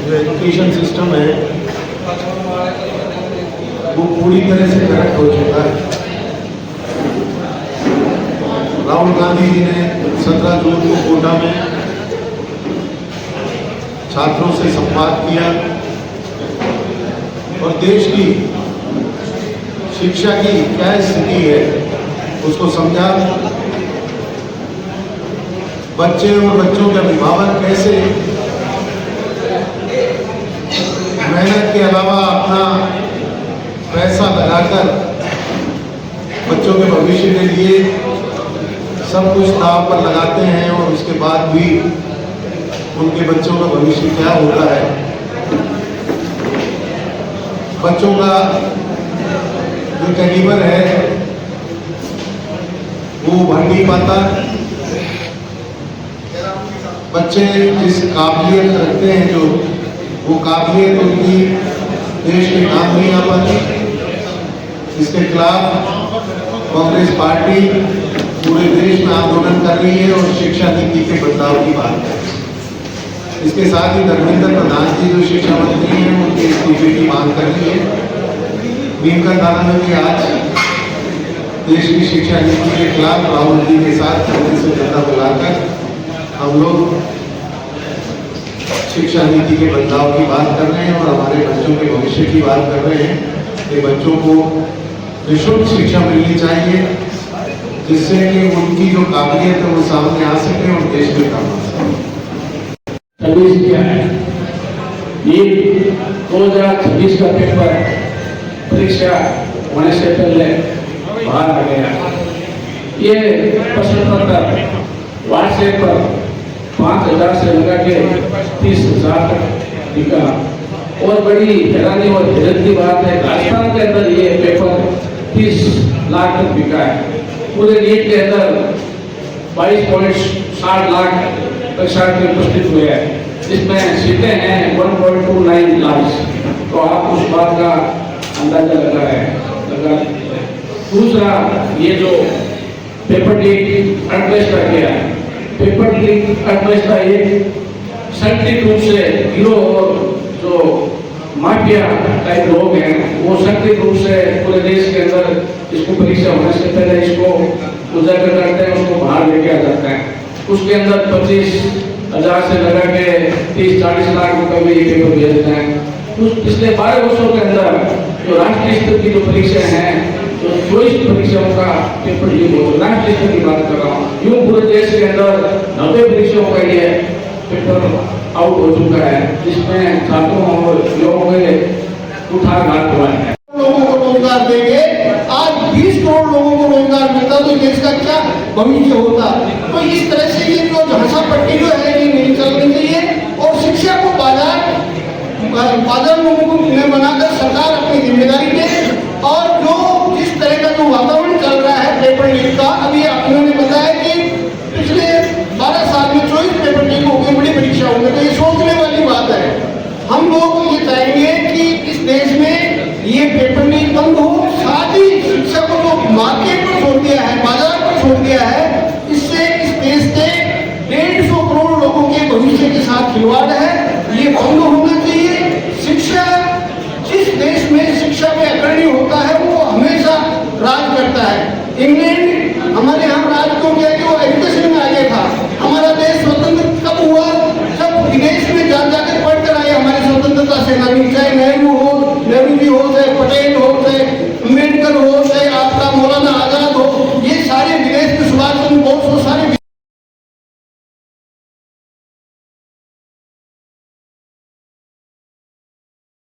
जो education system है वो पूरी तरह से करप्ट हो चुका है। राहुल गांधी जी ने 17 जून को कोटा में छात्रों से संवाद किया और देश की शिक्षा की क्या स्थिति है उसको समझा। बच्चे और बच्चों का अभिभावक कैसे मेहनत के अलावा अपना पैसा लगाकर बच्चों के भविष्य के लिए सब कुछ दांव पर लगाते हैं और उसके बाद भी उनके बच्चों का भविष्य क्या होता है, बच्चों का जो कैलिबर है वो बढ़ नहीं पाता। बच्चे जिस काबिलियत रखते हैं जो वो काबिलियत उनकी देश के काम नहीं आ पाती। इसके खिलाफ कांग्रेस पार्टी पूरे देश में आंदोलन कर रही है और शिक्षा नीति के बदलाव की बात कर रही है। इसके साथ ही धर्मेंद्र प्रधान जी जो शिक्षा मंत्री हैं उनके इस्तीफे की मांग कर रही है। नीमका थाना में भी आज देश की शिक्षा नीति के खिलाफ राहुल जी के साथ कांग्रेस से जनता बुलाकर हम लोग शिक्षा नीति के बदलाव की बात कर रहे हैं और हमारे बच्चों के भविष्य की बात कर रहे हैं कि बच्चों को निःशुल्क शिक्षा मिलनी चाहिए जिससे कि उनकी जो काबिलियत है वो सामने आ सके और देश में काम आ सके। 26 क्या है ये 2026 का पेपर परीक्षा होने से पहले बाहर आ गया। ये प्रश्न पत्र व्हाट्सएप पर 5,000 से लगा के 30,000 तक बिका और बड़ी हैरानी और हैरत की बात है राजस्थान के अंदर ये पेपर 30 लाख तक बिका है। पूरे नीट के अंदर 22.60 लाख परीक्षार्थी उपस्थित हुए हैं जिसमें सीटें हैं 1.29 लाख। तो आप उस बात का अंदाजा लगा। दूसरा ये जो पेपर लीक अनटेस्ट का गया है, पेपर लीक अनटेस्ट का एक सख्त रूप से गिरोह और जो माफिया टाइप लोग हैं वो सख्त रूप से पूरे देश के अंदर इसको परीक्षा होने से पहले इसको उजागर करते हैं, उसको बाहर लेके आ जाते हैं। उसके अंदर 25,000 से लगा के 30-40 लाख रुपए में ये पेपर भेजते हैं। उस पिछले 12 वर्षों के अंदर जो राष्ट्रीय स्तर की जो परीक्षा हैं तो 24 परीक्षाओं का पेपर लीक हो, राष्ट्रीय स्तर की बात कर रहा हूँ। यूं पूरे देश के अंदर 90 परीक्षाओं का ये पेपर आउट हो चुका है जिसमें छात्रों और युवाओं के कुठारघात हुआ है। लोगों को रोजगार देंगे, आज 20 करोड़ लोगों को रोजगार मिलता तो देश का क्या भविष्य होता। तो इस तरह से ये जो झांसा पट्टी जो है ये नहीं चलनी चाहिए और शिक्षा को बाजार लोगों को बनाकर सरकार अपनी जिम्मेदारी ले। और जो जिस तरह का जो वातावरण चल रहा है पेपर लीक का, अभी आपने बताया कि पिछले 12 साल में 24 पेपर लीक हो गए, बड़ी परीक्षा हो गई। तो ये सोचने वाली बात है। हम लोग ये चाहेंगे कि इस देश में ये पेपर लीक बंद हो, साथ ही शिक्षा को जो मार्केट पर छोड़ दिया है, बाजार पर छोड़ दिया है, इससे इस देश के 150 करोड़ लोगों के भविष्य के साथ खिलवाड़ है, ये बंद होना चाहिए। शिक्षा जिस देश में शिक्षा में अग्रणी होता है वो हमेशा राज करता है। इंग्लिश